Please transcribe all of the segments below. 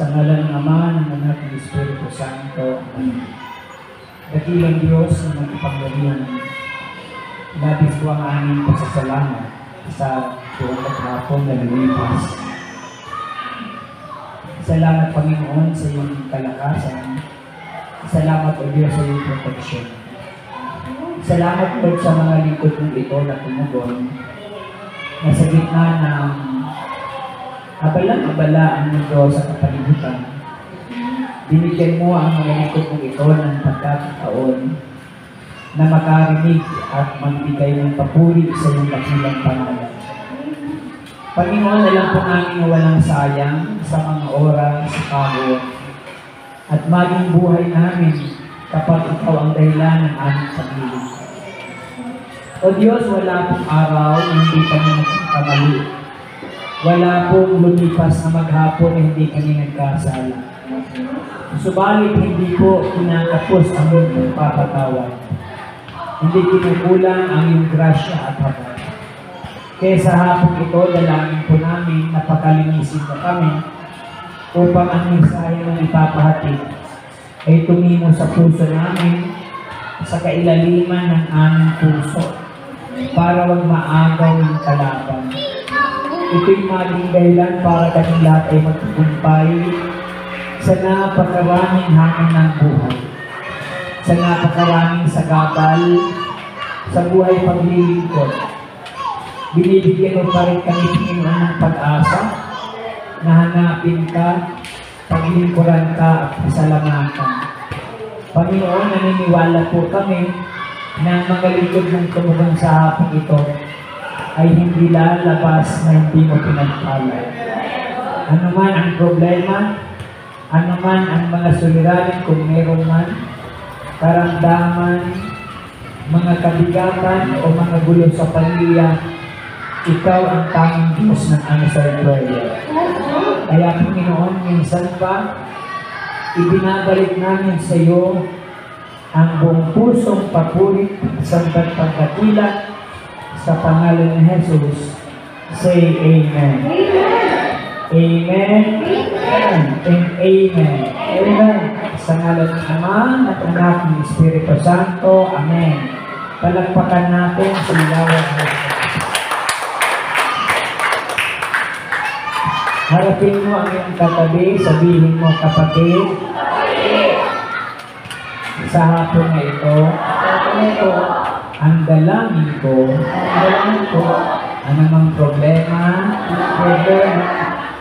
Sa ngalan ng Ama, ng Anak, ng Espiritu Santo. Amen. Dakilang Diyos na magkapangyarihan, labis ko ang aming pasasalamat sa buong paghapon na lumipas. Salamat, Panginoon, sa iyong kalakasan. Salamat, O Diyos, sa iyong proteksyon. Salamat, Lord, sa mga lingkod mong ito na tumugon na sa gitna ng abalang-abala ang mundo sa kapalibutan. Binigyan mo ang mga lingkod mong ito ng pagkakataon na makarinig at magbigay ng papuri sa iyong dakilang pangalan. Panginoon, alam po namin na walang sayang sa mga oras, sa kahon, at maging buhay namin kapag ikaw ang dahilan ng aming pag-ibig. O Diyos, wala pong araw na hindi kami nagkamali. Wala pong lumipas na maghapon na hindi kami nagkasala. Subalit hindi po kinakapos ang iyong pagpapatawad. Hindi kinukulang ang iyong grasya at habag. Kaya sa hapong ito, dalangin po namin na pakalinisin mo kami upang ang mensahe na ipapahatid ay tumimo sa puso namin, sa kailaliman ng aming puso, para wag maagaw ng kalaban. Ito'y maging dahilan para kaming lahat ay magtutumpay sa napakaraming hamon ng buhay, sa napakaraming sagabal, sa buhay paglilingkod. Binibigyan mo pa rin kami, Panginoon, ng pag-asa na hanapin ka, paglingkuran ka at pasalamatan. Panginoon, naniniwala po kami na ang mga lingkod mong tumugon sa hapong ito ay hindi lalabas na hindi mo pinagpalay. Ano man ang problema, ano man ang mga suliranin kung meron man, karamdaman, mga kabigatan o mga gulo sa pamilya, ikaw ang tanging Diyos ng answer prayer. Kaya Panginoon, minsan pa, ibinabalik namin sa iyo ang buong pusong papuri sa pagkakila sa pangalan ng Jesus. Say Amen. Amen. Amen. And Amen. Amen. Sa ngalan ng Ama, at Anak, ng Espiritu Santo. Amen. Palakpakan natin sa ilawan ng harapin mo ang iyong katabi, sabihin mo, kapatid, sa hapon na ito, ang dalangin ko, anumang problema,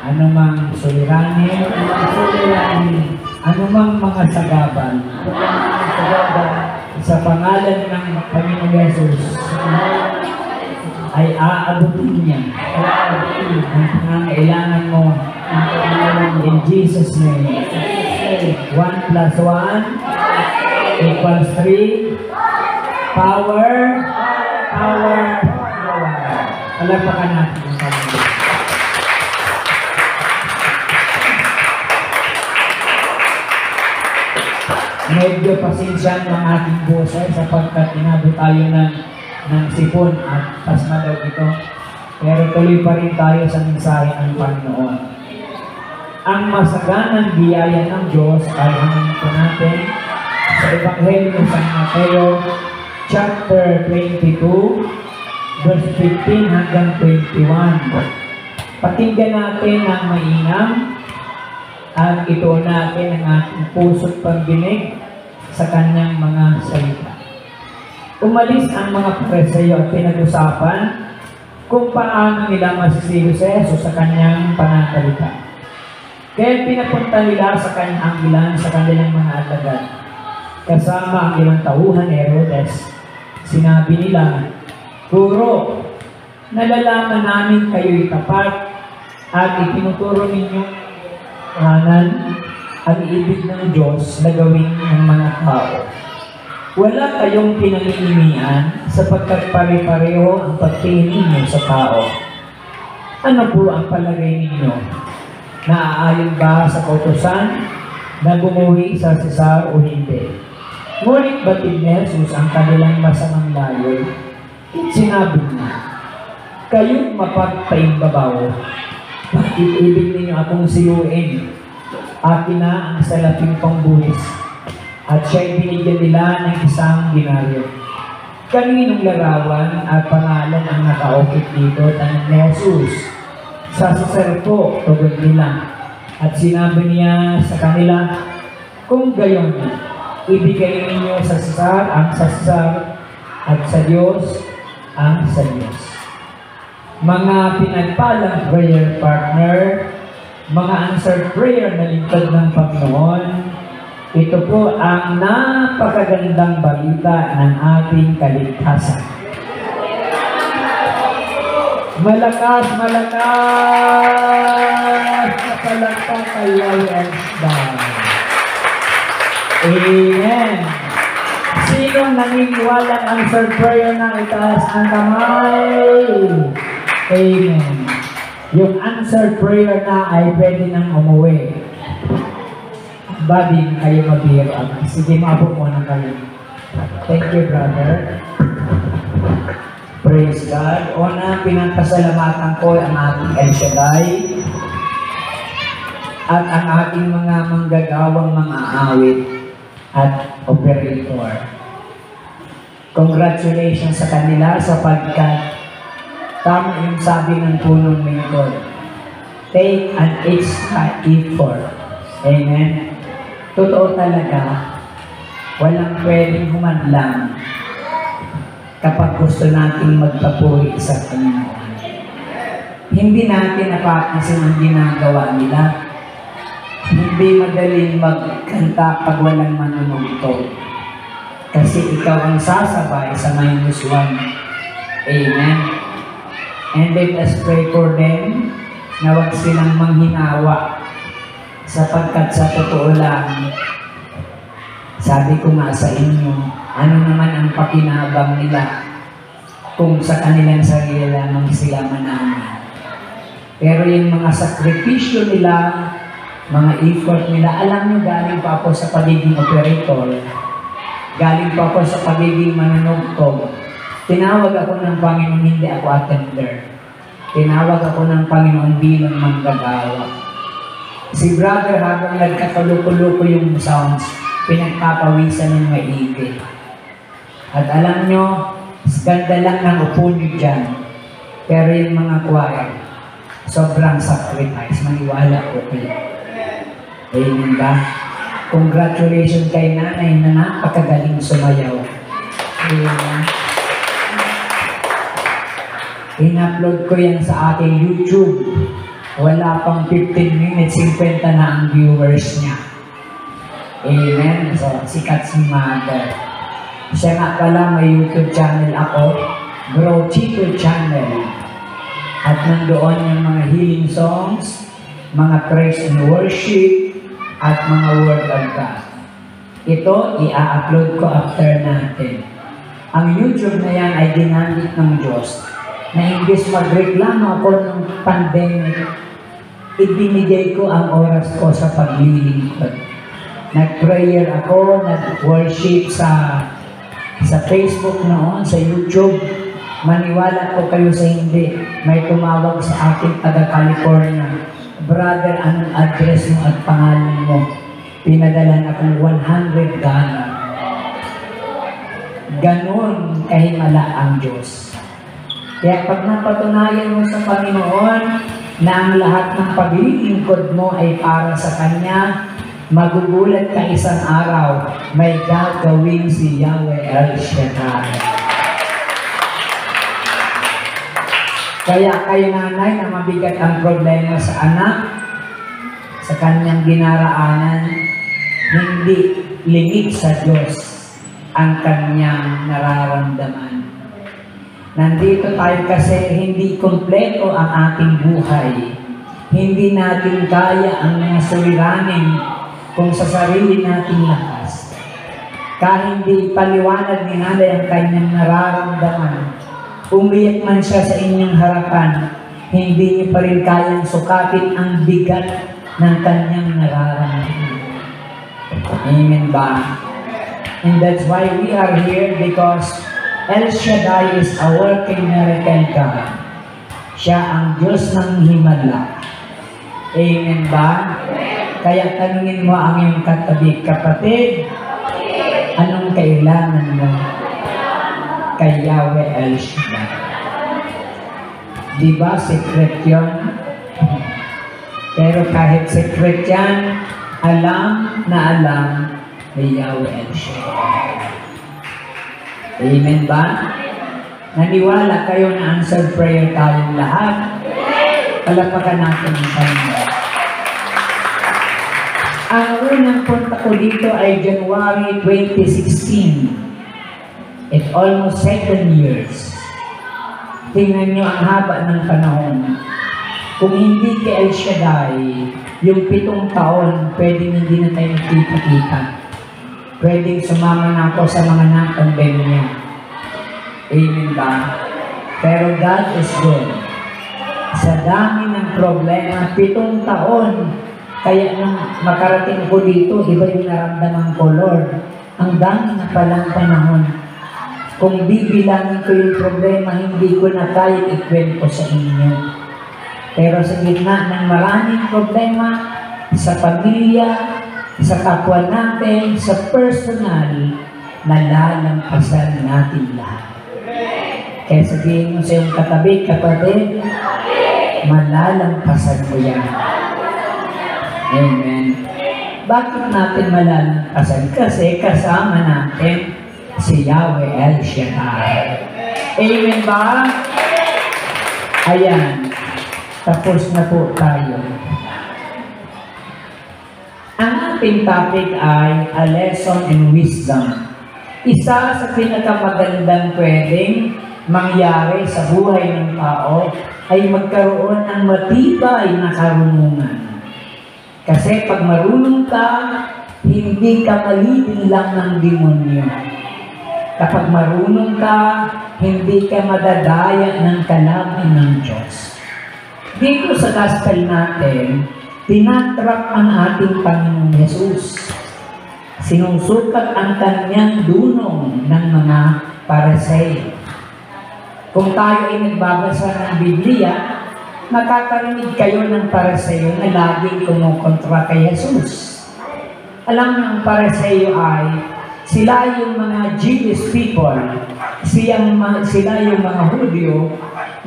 anumang suliranin, anumang mga sagaban, sa pangalan ng Panginoong Yesus, ay aabutin niya ang pangangailangan mo in Jesus' name. 1 plus 1 equals 3. Power, power, power. Palagpakan natin ang Panginoon. Medyo pasensyan ng ating boses sapagkat inabot tayo ng sipon at pasma daw ito. Pero tuloy pa rin tayo sa mensahe ng Panginoon. Ang masaganang biyaya ng Diyos ay hangin po natin sa Ebanghelyo ng San Mateo, chapter 22, verse 15 hanggang 21. Pakinggan natin ang mainam at ito natin ang ating puso't pagdinig sa kanyang mga salita. Umalis ang mga Pariseo at pinag-usapan kung paano nila masisilo si Jesus sa kanyang pananalita. Kaya pinapunta nila sa kanyang ang ilan sa kanilang mga alagad. Kasama ang ilang tauhan ni Herodes. Sinabi nila, Guro, nalalaman namin kayo'y tapat at itinuturo ninyong kahanan ang ibig ng Diyos na gawin ng mga tao. Wala kayong pinanginimian sapagkat pare-pareho ang pagtingin ninyo sa tao. Ano po ang palagay ninyo? Naaayon ba sa kautusan na bumuwi sa Cesar o hindi? Ngunit batid ni Jesus ang kanilang masamang layoy. Sinabi niya, kayo'y mapagpaimbabaw. Bakit ibig ninyo akong siyuin? Akin na ang salaping pangbuhis at siya'y binigyan nila ng isang denaryo. Kaninong larawan at pangalan ang nakaukit dito? Tanong ni Jesus. Sa Cesar po, tugon nila. At sinabi niya sa kanila, kung gayon, ibigay ninyo sa Cesar ang sa Cesar at sa Diyos ang sa Diyos. Mga pinagpalang prayer partner, mga answered prayer na lingkod ng Panginoon, ito po ang napakagandang balita ng ating kaligtasan. Malakas, malakas na palakpak kay YSDAI. Amen. Sino naniniwala ang answered prayer na itaas ang kamay? Amen. Yung answered prayer na ay pwede nang umuwi. Babi, kayo mabiro. Sige, maabot mo na kayo. Thank you, brother. Praise God. Una, pinagpasalamatan ko ang ating El Shaddai at ang ating mga manggagawang mga awit at operator. Congratulations sa kanila sapagkat tama yung sabi ng punong lingkod. Take an extra effort. Amen. Totoo talaga, walang pwedeng humadlang kapag gusto nating magpapuri sa Panginoon. Hindi natin napapansin ang ginagawa nila. Hindi madaling magkanta pag walang manunugtog. Kasi ikaw ang sasabay sa -1. Amen. And let us pray for them na huwag silang manghinawa sapagkat sa totoo lang, sabi ko nga sa inyo, ano naman ang pakinabang nila kung sa kanilang sarili lamang sila manana. Pero yung mga sakripisyo nila, mga effort nila, alam nyo, galing pa ako sa pagiging operator, galing pa ako sa pagiging manunugtog. Tinawag ako ng Panginoon, hindi ako attender. Tinawag ako ng Panginoon bilang manggagawa. Si brother habang nagkakaluko-luko yung sounds, pinagpapawisan ng maigi. At alam nyo, ganda lang ng upo nyo dyan. Pero yung mga choir, sobrang sacrifice. Maniwala ko kayo. Amen ba? Congratulations kay nanay na napakagaling sumayaw. Amen. In-upload ko yan sa ating YouTube. Wala pang 15 minutes, 50 na ang viewers niya. Amen. So, sikat si Mother. Siya nga pala, may YouTube channel ako, Grow Chico Channel. At nandoon yung mga healing songs, mga praise and worship, at mga word of God. Ito, i-upload ko after natin. Ang YouTube na yan ay ginamit ng Diyos na imbis magreklamo ako ng pandemic, ibinigay ko ang oras ko sa paglilingkod. Nag-prayer ako, nag-worship sa Facebook noon, sa YouTube. Maniwala ko kayo sa hindi. May tumawag sa akin taga-California. Brother, anong address mo at pangalan mo? Pinadalan akong $100. Ganon kahimala ang Diyos. Kaya pag napatunayan mo sa Panginoon na ang lahat ng paglilingkod mo ay para sa Kanya, magugulat ka isang araw, may gagawin si Yahweh El Shaddai. Kaya kayo nanay na mabigat ang problema sa anak, sa kanyang ginaraanan, hindi lingid sa Diyos ang kanyang nararamdaman. Nandito tayo kasi hindi kompleto ang ating buhay. Hindi natin kaya ang mga suliranin kung sa sarili nating lakas. Kahit hindi paliwanag ni nanay ang kanyang nararamdaman, umiyak man siya sa inyong harapan, hindi niyo pa rin kayang sukatin ang bigat ng kanyang nararamdaman. Amen ba? And that's why we are here, because El Shaddai is a working miracle God. Siya ang Diyos ng himala. Amen ba? Kaya tanungin mo ang iyong katabi, kapatid, anong kailangan mo kay Yahweh El Shaddai? Diba, secret yun? Pero kahit secret yan, alam na alam ni Yahweh El Shaddai. Amen ba? Naniwala kayo na answered prayer tayong lahat? Palapakan natin ang Panginoon. Ang unang punta ko dito ay January 2016. It's almost 7 years. Tingnan nyo ang haba ng panahon. Kung hindi kay El Shaddai, yung 7 taon, pwedeng hindi na tayo nagkikita. Pwedeng sumama na ako sa mga nakandemya. Amen ba? Pero God is good. Sa dami ng problema, 7 taon, kaya nung makarating ko dito, iba yung naramdaman ko, Lord. Ang dami na palang panahon. Kung bibilangin ko yung problema, hindi ko na kaya ikwento sa inyo. Pero sa gitna ng maraming problema, sa pamilya, sa kapwa natin, sa personal, nalalampasan natin lahat. Kaya sabihin mo sa iyong katabi, kapatid, malalampasan mo yan. Amen. Bakit natin malalampasan? Kasi kasama natin si Yahweh El Shaddai. Amen ba? Ayan. Tapos na po tayo. Ang ating topic ay a lesson in wisdom. Isa sa pinakamagandang pwedeng mangyari sa buhay ng tao ay magkaroon ng matibay na karunungan. Kasi pag marunong ka, hindi ka malibing lang ng demonyo. Kapag marunong ka, hindi ka madadaya ng kalaban ng Diyos. Dito sa gospel natin, tinatrap ang ating Panginoong Yesus. Sinusukat ang kanyang dunong ng mga Pariseo. Kung tayo ay nagbabasa ng Biblia, makakarinig kayo ng Pariseo na laging kumukontra kay Jesus. Alam niyo, ang Pariseo ay sila yung mga Jewish people, sila yung mga Hudyo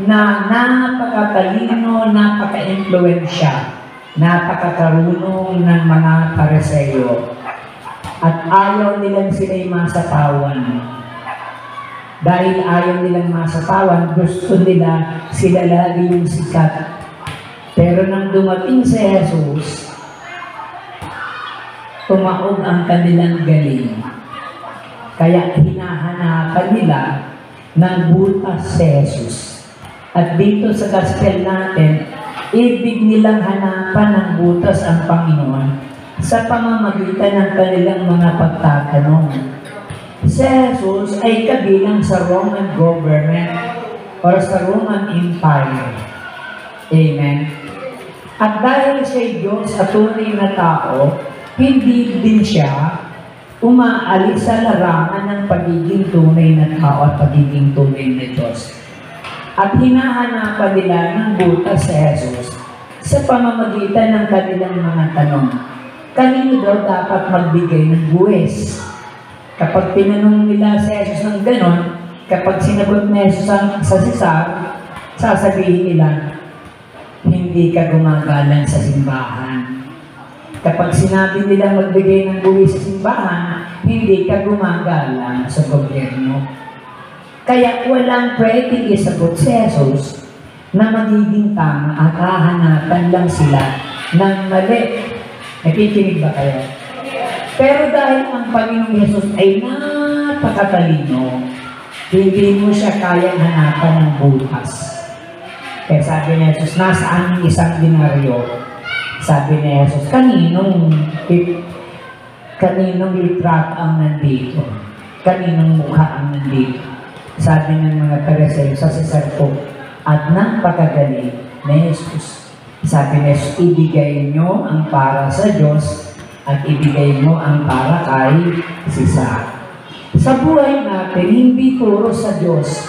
na napakatalino, napaka-influensya, napakakarunong ng mga Pariseo. At ayaw nilang sila'y masapawan. Dahil ayaw nilang masapawan, gusto nila sila lagi yung sikat. Pero nang dumating si Jesus, tumaog ang kanilang galing. Kaya hinahanapan nila ng butas si Jesus. At dito sa gospel natin, ibig nilang hanapan ng butas ang Panginoon sa pamamagitan ng kanilang mga pagtatanong. Si Jesus ay kabilang sa Roman government or sa Roman Empire. Amen. At dahil siya Diyos at tunay na tao, hindi din siya umaalis sa larangan ng pagiging tunay na tao at pagiging tunay na Diyos. At hinahanapan nila ng butas si Jesus sa pamamagitan ng kanilang mga tanong. Kanino daw dapat magbigay ng buwis? Kapag tinanong nila si Jesus ng ganon, kapag sinagot ni Jesus sa Cesar, sasabihin nila, hindi ka gumagalang sa simbahan. Kapag sinabi nila magbigay ng buwis sa simbahan, hindi ka gumagalang sa gobyerno. Kaya walang pwedeng isagot si Jesus na magiging tama at hahanapan lang sila ng mali. Nakikinig ba kayo? Pero dahil ang Panginoong Yesus ay napakatalino, hindi mo siya kayang hanapan ng butas. Kaya sabi ni Jesus, nasaan yung isang denaryo? Sabi ni Jesus, kaninong litrato ang nandito? Kaninong mukha ang nandito? Sabi ng mga Pariseo sa Cesar po, at napakagaling na Jesus. Sabi ni Jesus, ibigay nyo ang para sa Diyos at ibigay mo ang para kay Cesar. Sa buhay natin, hindi puro sa Diyos.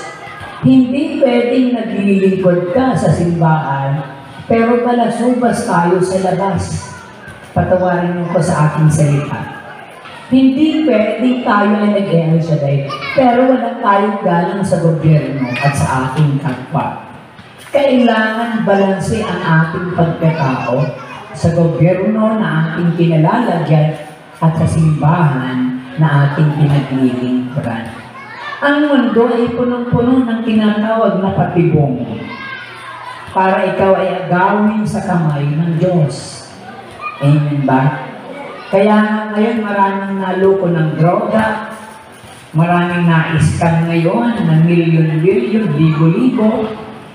Hindi pwedeng naglilingkod ka sa simbahan, pero malasubas tayo sa labas. patawarin niyo ko sa aking salita. Hindi pwede tayo ay nag-e-El Shaddai, pero walang tayong galang sa gobyerno at sa ating kapwa. Kailangan balanse ang ating pagkatao sa gobyerno na ating kinalalagyan at sa simbahan na ating pinaglilingkuran. Ang mundo ay punong-puno ng tinatawag na patibong para ikaw ay agawin sa kamay ng Diyos. Amen ba? Kaya ngayon maraming naloko ng droga, maraming na-scam ngayon ng milyon-milyon, libo-libo.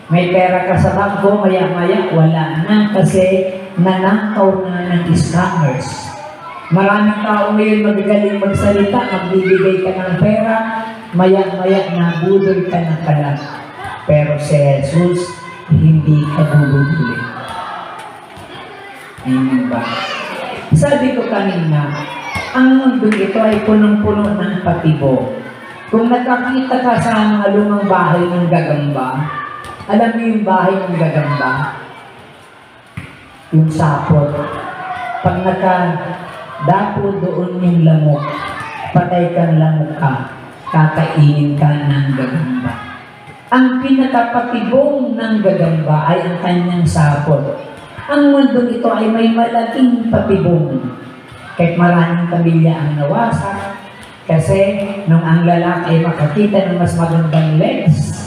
May pera ka sa bangko, maya-maya wala na kasi nanakaw na ng scammers. Maraming tao ngayon magagaling magsalita, magbibigay ka ng pera, maya-maya nabudol ka ng kalat. Pero si Jesus, hindi ka bubuduli. Amen ba? Sabi ko kanina, ang mundo ito ay punong-puno ng patibo. Kung nakakita ka sa mga lumang bahay ng gagamba, alam niyo yung bahay ng gagamba? Yung sapot. Pag nakadapo doon yung lamok, patay kang lamok ka, kakainin ka ng gagamba. Ang pinakapatibong ng gagamba ay ang kanyang sapot. Ang mundo ito ay may malaking patibong. Kahit maraming pamilya ang nawasak, kasi nung ang lalaki ay makakita ng mas magandang legs,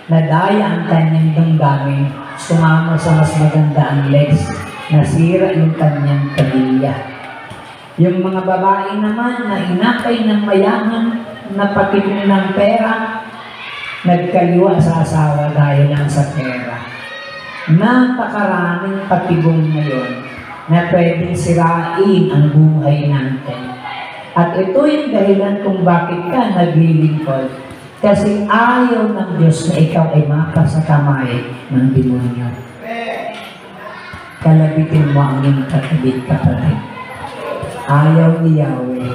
nadaya ang kanyang damdamin, sumama sa mas maganda ang legs, nasira yung kanyang pamilya. Yung mga babae naman na inakay ng mayaman, na patibong ng pera, nagkaliwa sa asawa dahil lang sa pera. Napakaraming patibong ngayon na pwedeng sirain ang buhay natin. At ito yung dahilan kung bakit ka naglilingkod. Kasi ayaw ng Diyos na ikaw ay mapa sa kamay ng demonyo. Kalabitin mo ang iyong katabit kapatid. Ayaw ni Yahweh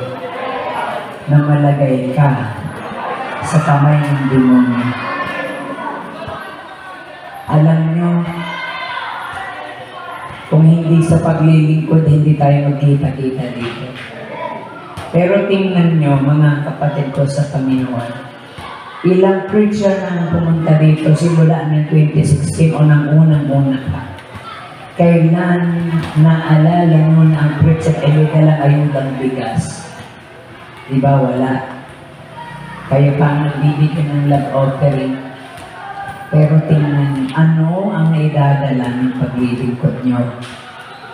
na malagay ka sa kamay ng demonyo. Alam nyo, kung hindi sa paglilingkod, hindi tayo magkita-kita dito. Pero tingnan nyo, mga kapatid ko sa Panginoon, ilang preacher na pumunta dito simula ng 2016 o ng unang-una pa. Kailan naalala mo na ang preacher ay dalang ayudang bigas? Diba wala? Kayo pa nagbibigyan ng love offering. Pero tingnan, ano ang naidadala ng paglilingkod nyo?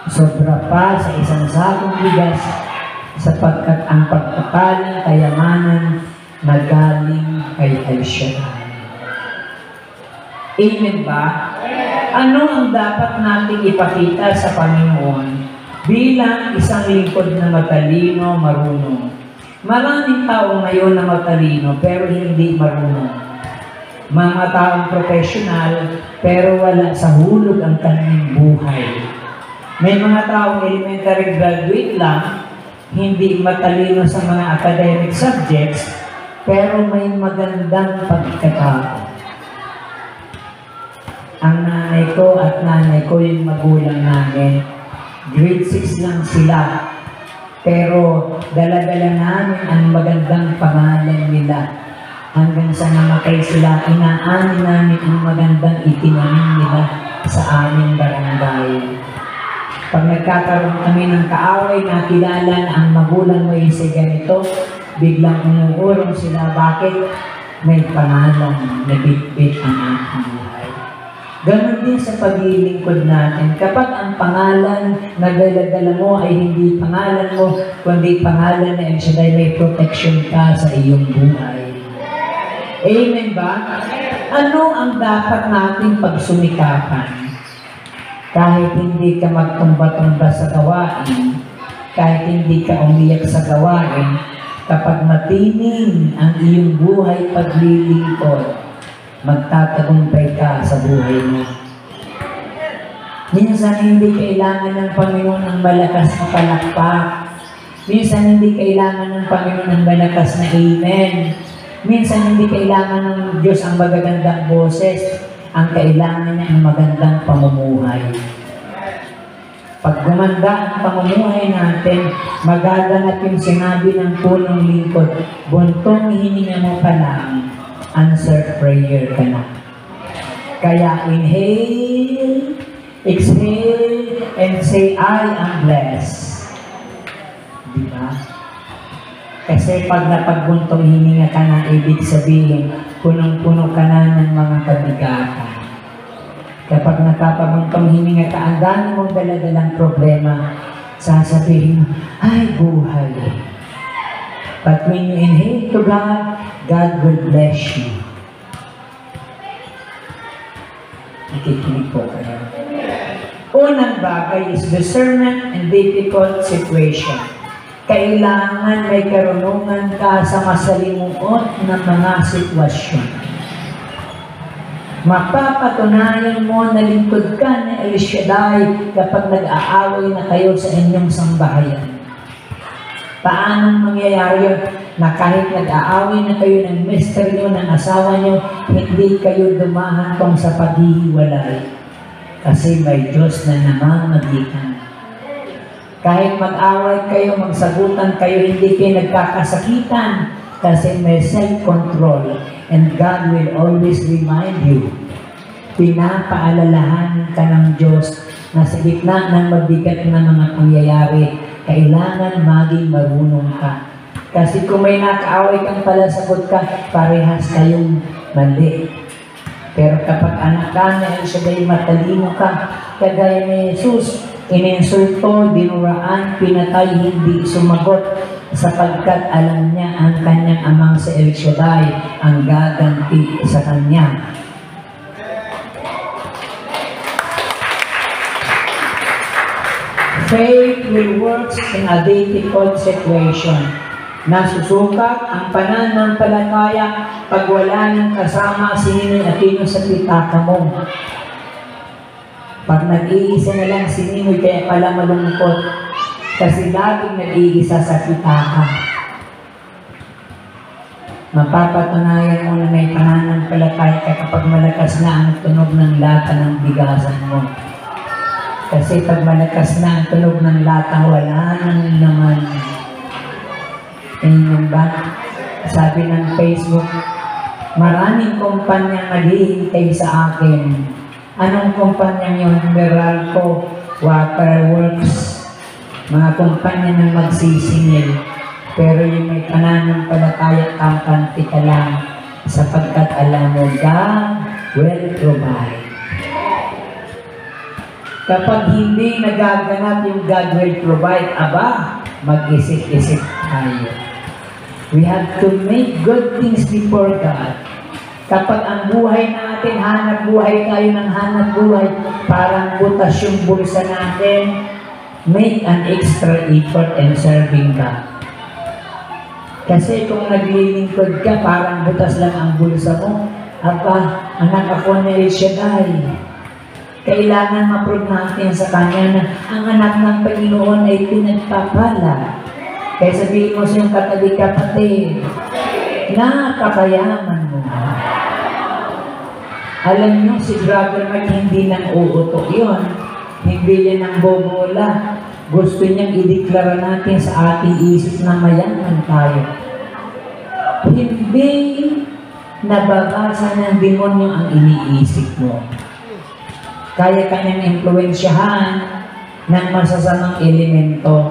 Sobra pa sa isang sakong bigas sapagkat ang pagpapalang kayamanan na galing kay El Shaddai. Amen ba? Ano ang dapat nating ipakita sa Panginoon bilang isang lingkod na matalino, marunong? Maraming tao ngayon na matalino pero hindi marunong. Mga taong professional pero wala sa hulog ang kanyang buhay. May mga taong elementary graduate lang, hindi matalino sa mga academic subjects, pero may magandang pagkatao. Ang nanay ko at nanay ko, yung magulang namin, grade 6 lang sila. Pero dala-dala namin ang magandang pangalan nila. Hanggang sa namatay sila, inaani namin ang magandang itinanim nila sa aming barangay. Pag nagkakaroon kami ng kaaway, nakilala na ang magulang mo si ganito, biglang umuurong sila, bakit? May pangalan na bitbit ang aking buhay. Ganon din sa paglilingkod natin. Kapag ang pangalan na dala-dala mo ay hindi pangalan mo, kundi pangalan na El Shaddai, may protection ka sa iyong buhay. Amen ba? Ano ang dapat nating pagsumikapan? Kahit hindi ka magtumba-tumba sa gawain, kahit hindi ka umiyak sa gawain, kapag matining ang iyong buhay paglilingkod, magtatagumpay ka sa buhay mo. Minsan hindi kailangan ng Panginoon ng malakas na palakpak. Minsan hindi kailangan ng Panginoon ng malakas na amen. Minsan hindi kailangan ng Diyos ang magagandang boses. Ang kailangan niya ang magandang pamumuhay. Pag gumanda ang pamumuhay natin, magaganap yung sinabi ng punong lingkod, buntong hininga mo pa lang, answered prayer ka na. Kaya inhale, exhale, and say, I am blessed. Diba? Kasi pag napagbuntong hininga ka na, ibig sabihin, punong-puno ka na ng mga kabigatan. Kapag napapabuntong hininga ka, ang dami mong daladalang problema, sasabihin mo, ay buhay. But when you inhale to God, God will bless you. Nakikinig po kayo. Unang bagay is discernment in difficult situation. Kailangan may karunungan ka sa masalimuot na mga sitwasyon. Mapapatunayan mo na lingkod ka ni El Shaddai kapag nag-aaway na kayo sa inyong sambahayan. Paano mangyayari yun? Na kahit nag-aaway na kayo ng mister nyo, ng asawa nyo, hindi kayo dumahantong sa paghihiwalay. Kasi may Diyos na namamagitan. Kahit mag-away kayo, magsagutan kayo, hindi kayo nagkakasakitan. Kasi may self-control. And God will always remind you. Pinapaalalahanan ka ng Diyos na sa gitna ng mabigat na mga pangyayari, kailangan maging marunong ka. Kasi kung may nakaaway kang palasagot ka, parehas kayong mali. Pero kapag anak ka na siya matalino ka, kagaya ni Jesus, ininsulto, dinuraan, pinatay, hindi sumagot, sapagkat alam niya ang kanyang amang si El Shaddai ang gaganti sa kanya. Faith will work in a difficult situation. Nasusukat ang pananampalataya pag wala ng kasama sinino at sino sa pitaka mo. Pag nag-iisa na lang sinino, kaya pala malungkot. Kasi laging nag-iisa sa pitaka. Mapapatunayan mo na may pananampalataya ka kapag malakas na ang tunog ng lata ng bigasan mo. Kasi pag malakas na ang tunog ng lata, wala nang naman. Ayun ba? Sabi ng Facebook, maraming kumpanyang naghihintay sa akin. Anong kumpanyang yun? Meralco, Waterworks, mga kumpanya ng magsisingil. Pero yung may pananampalataya, kampante ka lang sapagkat alam mo, God will provide. Kapag hindi nagaganap yung God will provide, aba, mag-isip-isip tayo. We have to make good things before God. Kapag ang buhay natin, hanap buhay tayo ng hanap buhay, parang butas yung bulsa natin, make an extra effort in serving God. Kasi kung naglilingkod ka, parang butas lang ang bulsa mo, aba, anak ako na El Shaddai. Kailangan ma-prove natin sa Kanya na ang anak ng Panginoon ay pinagpapala. Kaya sabihin mo sa iyong katabi kapatid, napakayaman mo. Alam niyo, si Brother Mike hindi nang uutok yun. Hindi yan ang bobola. Gusto niyang ideklara natin sa ating isip na mayaman tayo. Hindi nababasa ng demonyo ang iniisip mo. Kaya kanyang impluensyahan ng masasamang elemento.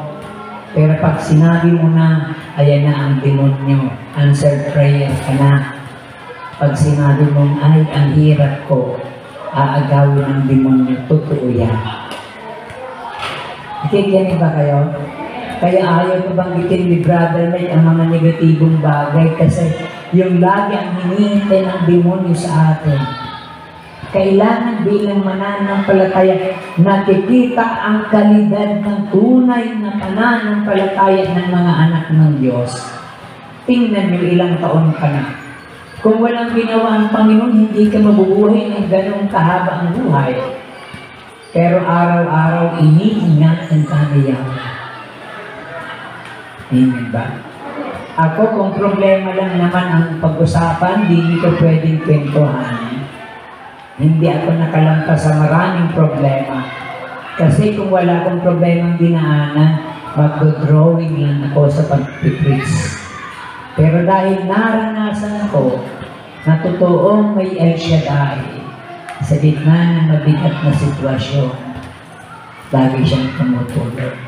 Pero pag sinabi mo na, ayan na ang demonyo, answered prayer ka na. Pag sinabi mo, ay, ang hirap ko, aagawin ng demonyo, totoo yan. Ikikinig ba kayo? Kaya ayaw ko banggitin ni Brother Mike ang mga negatibong bagay kasi yung lagi ang hinihintay ng demonyo sa atin. Kailangan bilang mananampalataya, nakikita ang kalidad ng tunay na pananampalataya ng mga anak ng Diyos. Tingnan niyo ilang taon ka na. Kung walang ginawa ang Panginoon, hindi ka mabubuhay ng ganong kahabang buhay. Pero araw-araw iniingatan ka niya. Amen ba? Ako, kung problema lang naman ang pag-usapan, hindi ko pwedeng kwentuhan. Hindi ako nakalampas sa maraming problema. Kasi kung wala akong problemang dinaanan, mag-drawing lang ako sa pag-preach. Pero dahil naranasan ko na totoong may El Shaddai sa gitna ng mabigat na sitwasyon, lagi siyang tumutulong.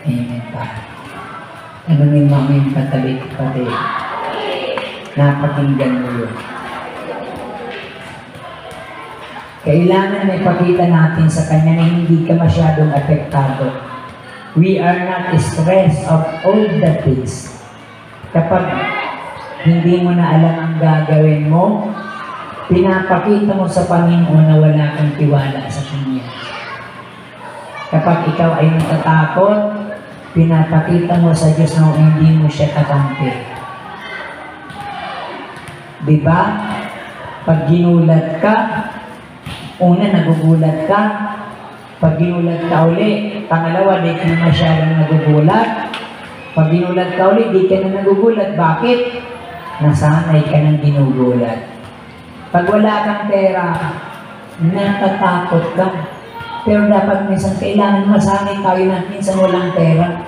Amen pa. Tanungin mo yung katabi kapatid. Napakinggan mo yun. Kailangan na ipakita natin sa Kanya na hindi ka masyadong apektado. We are not stressed of all the things. Kapag hindi mo na alam ang gagawin mo, pinapakita mo sa Panginoon na wala kang tiwala sa Kanya. Kapag ikaw ay natatakot, pinapakita mo sa Diyos na hindi mo siya kakampi. Diba? Pag ginulat ka, una, nagugulat ka. Pag ginulat ka uli, pangalawa, di ka na masyadong nagugulat. Pag ginulat ka uli, di ka na nagugulat. Bakit? Nasanay ka ng ginugulat. Pag wala kang pera, natatakot ka. Pero dapat minsan kailangan masanay tayo na minsan walang pera.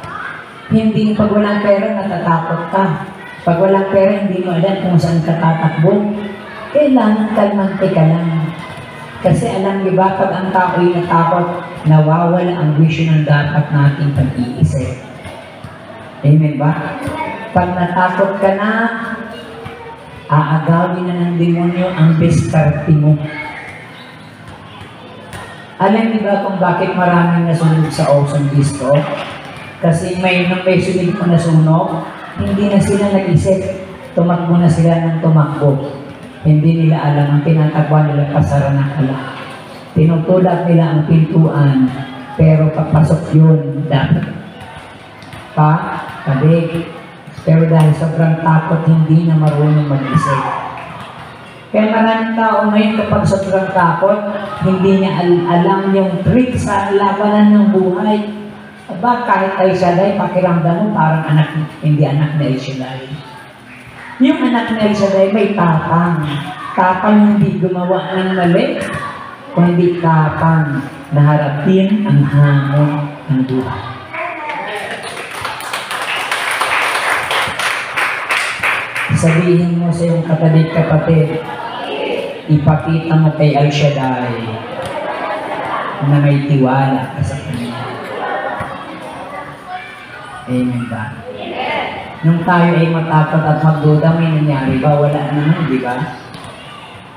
Hindi pag walang pera, natatakot ka. Pag walang pera, hindi mo alam kung saan ka tatakbo. Kailangan kalmante ka lang. Kasi alam niyo ba, pag ang tao'y natakot, nawawala ang vision ng dapat nating pag-iisip. Amen ba? Pag natakot ka na, aagawin na ng demonyo ang diskarte mo. Alam niyo ba kung bakit maraming nasunog sa ozone disco? Kasi may sunod ko nasunog, hindi na sila nag-isip. Tumakbo na sila ng tumakbo. Hindi nila alam ang tinatakbuhan nila pasara na kala. Tinutulak nila ang pintuan, pero papasok yun dapat. Kabig. Pero dahil sobrang takot, hindi na marunong mag-isip. Kaya maraming tao ngayon kapag sobrang takot, hindi niya alam yung trick sa labanan ng buhay. Aba, kahit El Shaddai, pakiramdam mo parang hindi anak na El Shaddai. Yung anak na El Shaddai may tapang. Tapang hindi gumawa ng mali, kundi tapang na harapin ang hamon ng buhay. Sabihin mo sa iyong katabi kapatid, ipakita mo kay El Shaddai na may tiwala ka sa Kanya. Amen ba? Nung tayo ay matakot at magduda, may nangyari ba? Wala naman, di ba?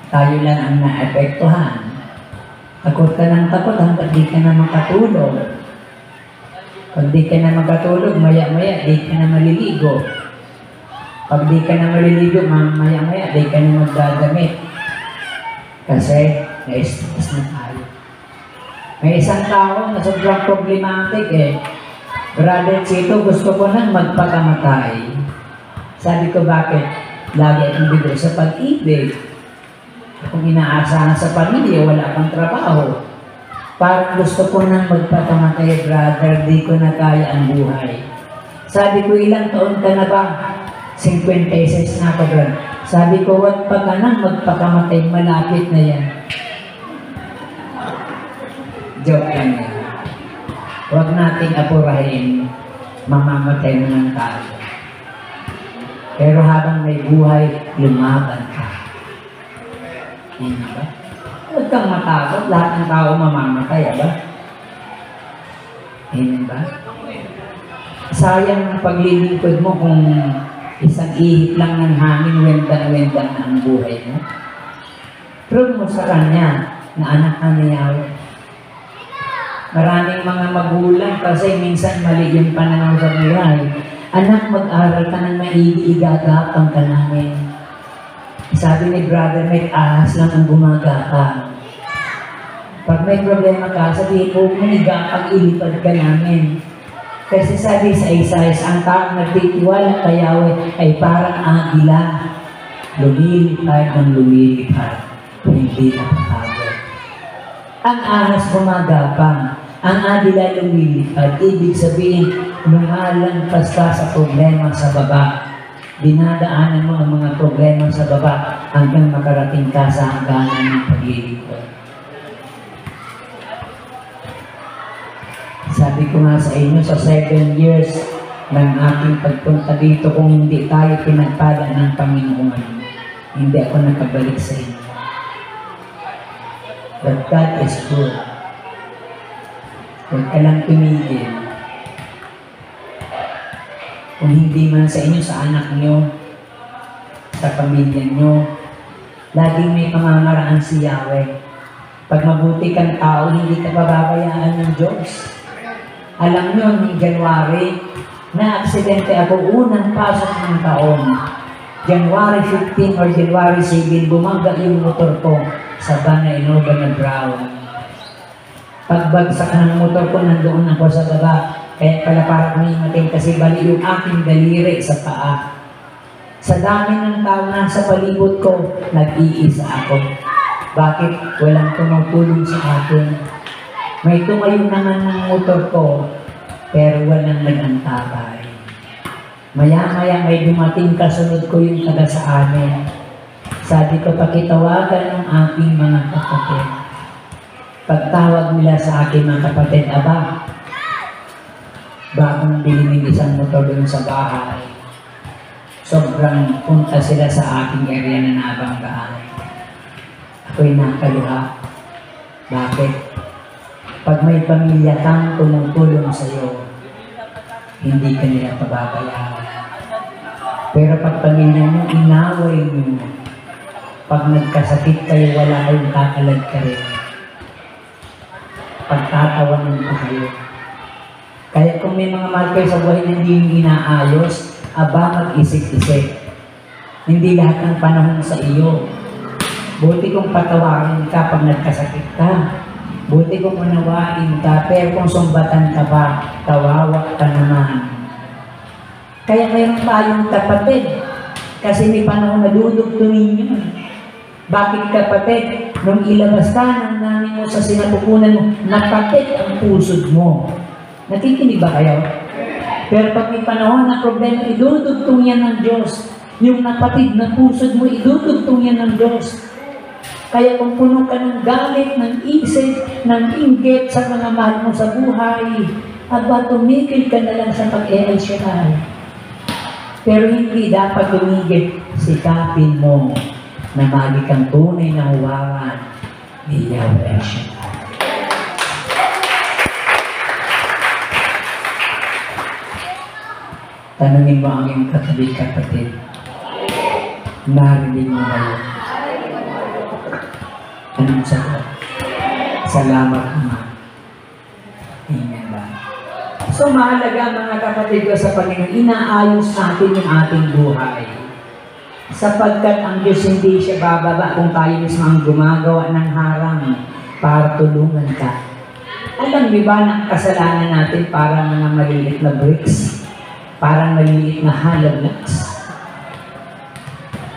Tayo lang ang naepektuhan. Takot ka ng takot hanggang di ka na makatulog. Pag di ka na makatulog, maya-maya, di ka na maliligo. Pag di ka na maliligo, maya-maya, di ka na magdadamit. Kasi, na-stress na tayo. May isang tao na sobrang problematic Brother Chito, gusto ko nang magpakamatay. Sabi ko, bakit? Lagi akong bigo sa pag-ibig. Kung inaasahan sa pamilya, wala kang trabaho. Parang gusto ko nang magpakamatay, brother, di ko na kaya ang buhay. Sabi ko, ilang taon ka na ba? 56 na ako, brother. Sabi ko, wag pa ka nang magpakamatay, malapit na yan. Joke lang yan. Huwag nating apurahin, mamamatay mo ng tao. Pero habang may buhay, lumaban ka. Hindi ba? Huwag kang matakot, lahat ng tao mamamatay, ba? Hindi ba? Sayang ang paglilingkod mo kung isang ihip lang ng hangin, wendang-wendang na ang buhay mo. Prove mo sa Kanya na anak ka niya. Maraming mga magulang kasi minsan mali yung pananaw sa buhay. Anak, mag-aral ka ng maigi, igagapang ka namin. Sabi ni Brother Mike, ahas lang ang gumagapang. Pag may problema ka, sabihin mo, igapang ilipad ka namin. Kasi sabi sa Isaiah, ang taong nagtitiwala kay Yahweh ay parang agila. Lumilipad ng lumilipad, hindi napapagod. Ang ahas gumagapang. Ang agila lumilipad, ibig sabihin, lumalampas ka sa problema sa baba. Dinadaanan mo ang mga problema sa baba hanggang makarating ka sa hangganan ng paglilipad. Sabi ko nga sa inyo, sa 7 years ng aking pagpunta dito, kung hindi tayo pinagpala ng Panginoon, hindi ako nakabalik sa inyo. But God is good. Huwag ka lang tumigil. Kung hindi man sa inyo, sa anak nyo, sa pamilya nyo, laging may pamamaraan si Yahweh. Pag mabuti kang tao, hindi ka pababayaan ng Diyos. Alam nyo, ni January, na-aksidente ako unang pasok ng taon. January 15 or January 7, bumangga yung motor ko sa Bana Innova na Brown. Pagbagsak ng motor ko, nandoon ako sa baba. Kaya pala parang himatay kasi bali yung aking daliri sa paa. Sa dami ng tao na sa palibot ko, nag-iisa ako. Bakit walang tumutulong sa akin? May tumayo naman ng motor ko, pero walang nag-antabay. Maya-maya may dumating kasunod ko yung taga sa amin. Sabi ko, pakitawagan ng aking mga kapatid. Pagtawag nila sa aking mga kapatid, aba, bagong bili ng isang motor doon sa bahay. Sobrang punta sila sa aking area na nabanggaan. Ako'y nakaluha. Bakit? Pag may pamilya kang tumutulong sa iyo, hindi ka nila pababayaan. Pero pag pamilya mo, inaway mo. Pag nagkasakit kayo, wala kayong kakalag ka rin. Pagtatawanan ko kayo. Kaya kung may mga mahal kayo sa buhay na hindi yung inaayos, aba mag-isip-isip. Hindi lahat ng panahon sa iyo. Buti kong patawarin ka pag nagkasakit ka. Buti kong unawain ka, pero kung sumbatan ka ba, kawawa ka naman. Kaya mayroon tayong kapatid, kasi may panahon na dudugtungin yun. Bakit kapatid? Nung ilabas ka ng namin mo sa sinapupunan mo, napatid ang pusod mo. Nakikinig ba kayo? Pero pag may panahon na problema, idudugtong yan ng Diyos. Yung napatid na pusod mo, idudugtong yan ng Diyos. Kaya kung puno ka ng galit, ng isip, ng inggit sa mga mahal mo sa buhay, aba tumigil ka na lang sa pag-e-elsyonan. Pero hindi dapat tumigil, sikapin mo na magi kang tunay na huwawan ni Yahweh. Tanungin mo ang iyong katabi kapatid. Narinig mo na yun. Anong sagot? Salamat naman. Amen ba? So mahalaga mga kapatid ko sa Panginoon, inaayos natin yung ating buhay. Sapagkat ang Diyos hindi siya bababa kung tayo mismo ang gumagawa ng harang para tulungan ka. Alam niyo ba na kasalanan natin para mga maliliit na bricks? Parang maliliit na hollow blocks.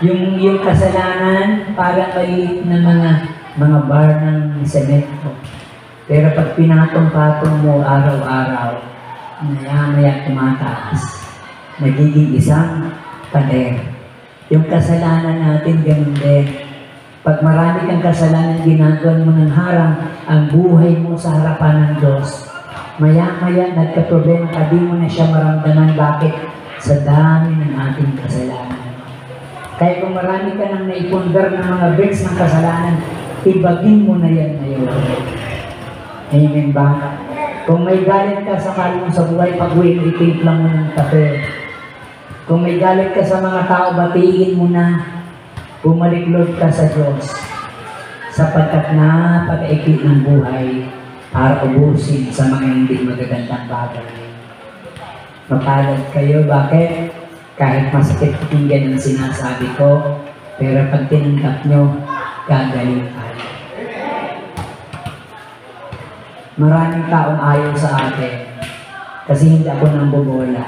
Yung kasalanan parang maliliit na mga bar ng semento. Pero pag pinatong-patong mo araw-araw, maya-maya tumataas. Nagiging isang pader. Yung kasalanan natin, ganun din. Pag marami kang kasalanan, ginagawa mo ng harang ang buhay mo sa harapan ng Diyos. Maya-maya, nagka-problema ka, di mo na siya maramdaman. Bakit? Sa dami ng ating kasalanan. Kaya kung marami ka nang naipundar ng mga bricks ng kasalanan, ibagin mo na yan ngayon. Amen ba? Kung may galit ka sa kalong sa buhay, pag-uwi mo, itimpla mo ng kape. Kung may galit ka sa mga tao, batiin mo na. Bumaliklod ka sa Diyos. Sapagkat napakaikli ng buhay para ubusin sa mga hindi magagandang bagay. Mapalad kayo, bakit? Kahit masakit pakinggan ang sinasabi ko, pero pag tinanggap nyo, gagaling tayo. Maraming taong ayaw sa akin kasi hindi ako nang bobola.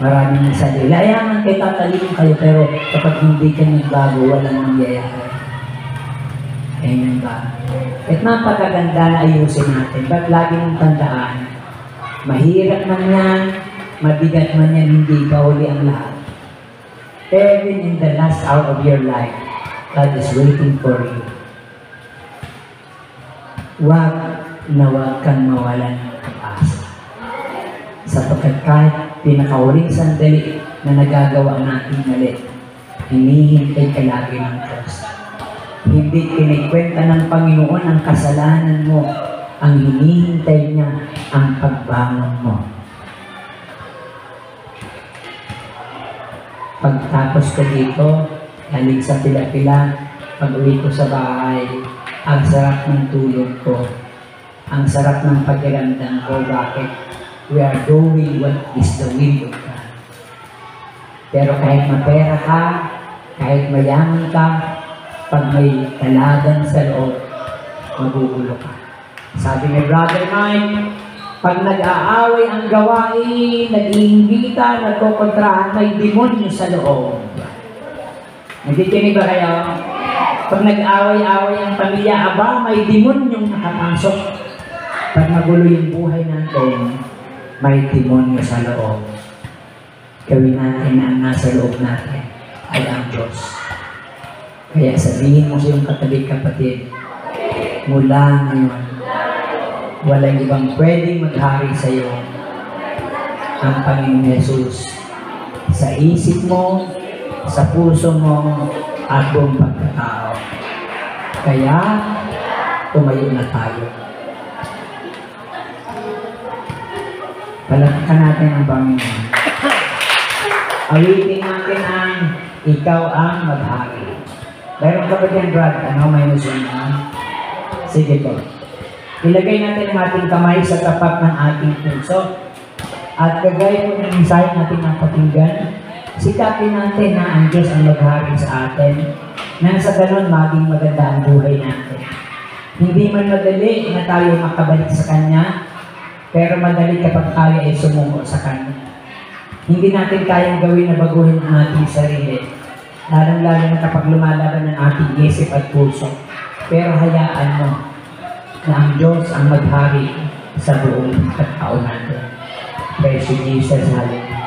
Maraming nagsabi, layaman kayo, tatalino kayo, pero kapag hindi ka nagbago, walang mangyayari. Amen ba? At napakaganda na ayusin natin. Ba't lagi mong tandaan, mahirap man yan, mabigat man yan, hindi ka uli ang lahat. Even in the last hour of your life, God is waiting for you. Huwag na huwag kang mawalan ng sapagkat kahit pinakahuling sandali na nagagawa natin mali, hinihintay ka lagi ng Diyos. Hindi kinikwenta ng Panginoon ang kasalanan mo, ang hinihintay niya ang pagbangon mo. Pagtapos ko dito, galing sa pila-pila, pag-uwi ko sa bahay, ang sarap ng tulog ko, ang sarap ng pakiramdam ko. Bakit? We are doing what is the will of God. Pero kahit mapera ka, kahit mayaman ka, pag may talagan sa loob, magugulo ka. Sabi ni Brother Mike, pag nag-aaway ang gawain, nag-iimbita, nagkokontrahan, may demonyo sa loob. Nagkikinig ba kayo? Pag nag-aaway-aaway ang pamilya, aba, may demonyong nakapasok. Pag magulo yung buhay natin, may demonyo sa loob. Gawin natin na ang nasa loob natin ay ang Diyos. Kaya sabihin mo sa iyong katabi kapatid, mula ngayon, walang ibang pwedeng maghari sa iyo ang Panginoon Yesus sa isip mo, sa puso mo, at buong pagkatao. Kaya, tumayo na tayo. Palakpakan natin ang Panginoon. Awitin natin ang ikaw ang maghari. Meron ka ba dyan, Brad? Ano may musun? Sige po. Ilagay natin ang ating kamay sa tapat ng ating puso. At kagaya po ng mensahe natin ang pakinggan, sikapin natin na ang Diyos ang maghari sa atin, nang sa ganon maging maganda ang buhay natin. Hindi man madali na tayo makabalik sa Kanya, pero madali kapag tayo ay sumungo sa Kanya. Hindi natin kayang gawin na baguhin ang ating sarili, lalong-lalo na kapag lumalaban ng ating isip at puso. Pero hayaan mo na ang Diyos ang maghari sa buong pagkatao natin. Praise you, Jesus. Hallelujah.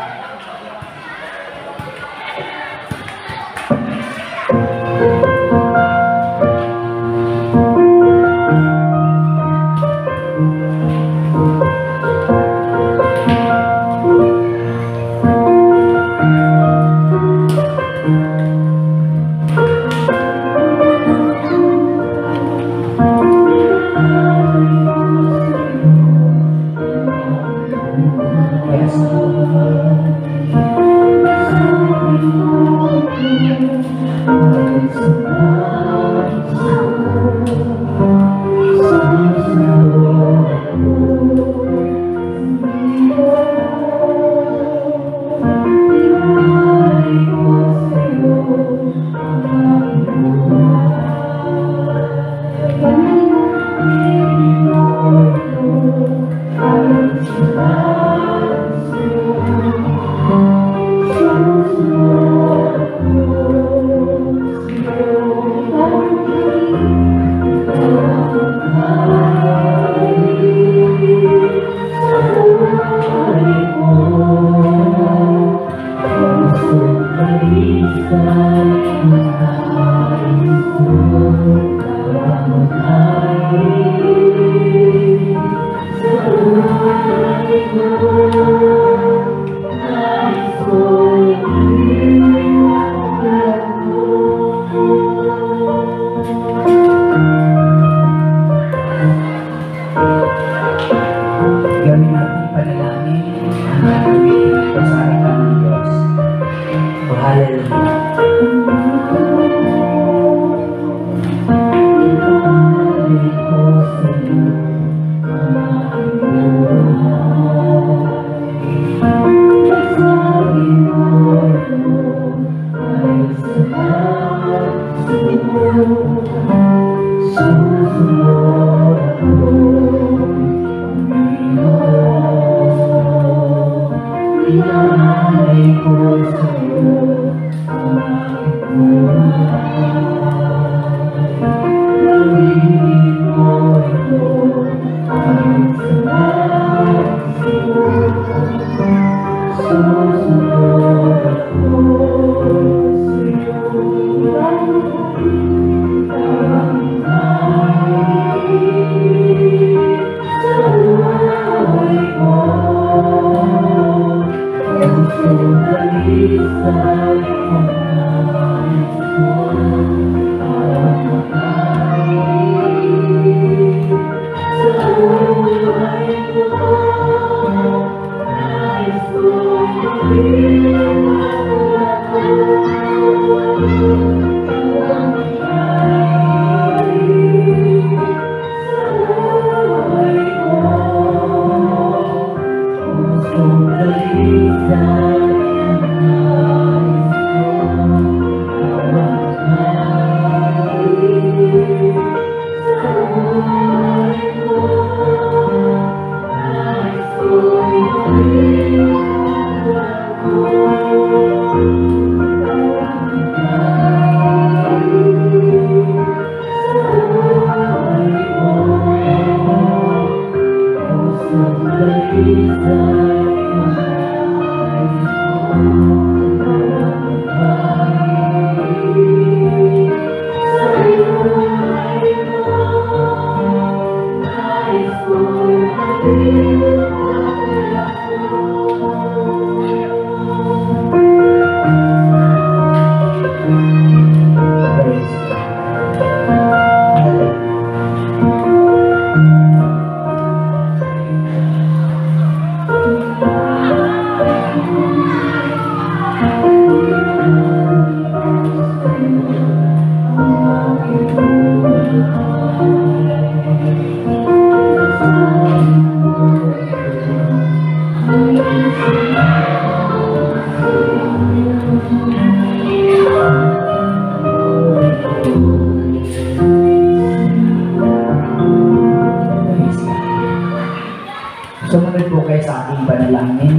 ating panalangin.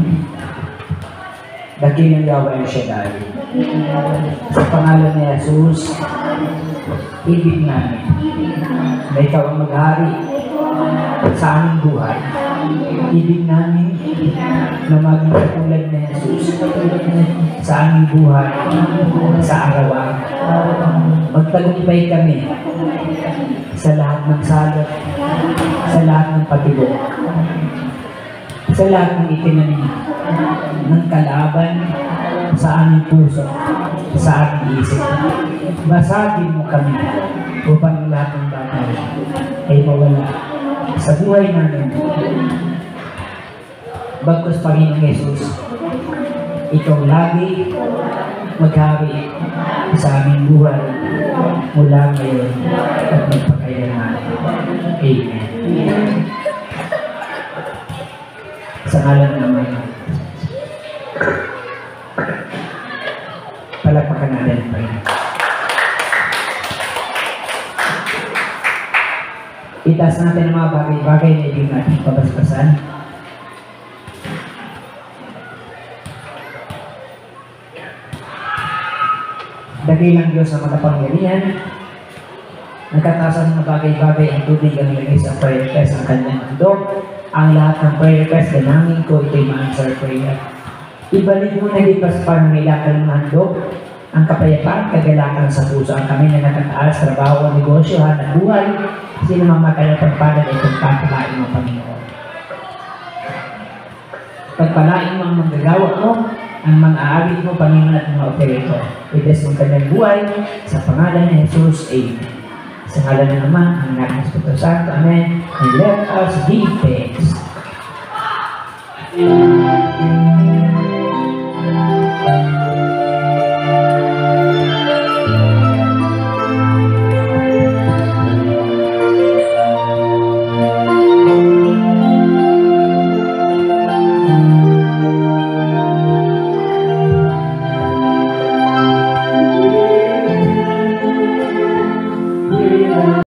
Dakilang Yahweh El Shaddai. Sa pangalan ni Jesus, ibig namin na ikaw ang maghari sa aming buhay. Ibig namin na maging katulad ni Jesus sa aming buhay sa araw-araw. Magtagumpay kami sa lahat ng salot, sa lahat ng pagbigo, sa lahat ng itinanim ng kalaban sa aming puso, sa aming isip. Basagin mo kami upang lahat ng bagay ay mawala sa buhay namin. Bagkus Panginoong Jesus, ikaw lagi maghari sa aming buhay mula ngayon at magpakailanman. Amen. Sa ngalan ng Ama, palakpakan natin ang Panginoon. Itaas natin ang mga bagay-bagay na hindi natin pabasbasan. Dakilang Diyos ang makapangyarihan. Nagkatasan ng bagay-bagay ang tubig ang ilagay sa prayer request ang kanyang handog. Ang lahat ng prayer request, dalangin ko, ito'y ma-answer prayer. Ibalik mo na lipas pa ng ilakal ng handog ang kapayapaan, kagalakan sa puso. Ang kami na nakataas, trabaho, negosyo, hanap buhay, sino mang makalapagpalan ay pagpapalain mo, Panginoon. Pagpalain mo ang manggagawa mo, ang mga aawit mo, Panginoon, at mga operator. Ides mong kanyang buhay, sa pangalan ni Jesus, Amen. Sa ngalan ng Ama, ang Anak ng Espiritu Santo, Amen. And let us give thanks.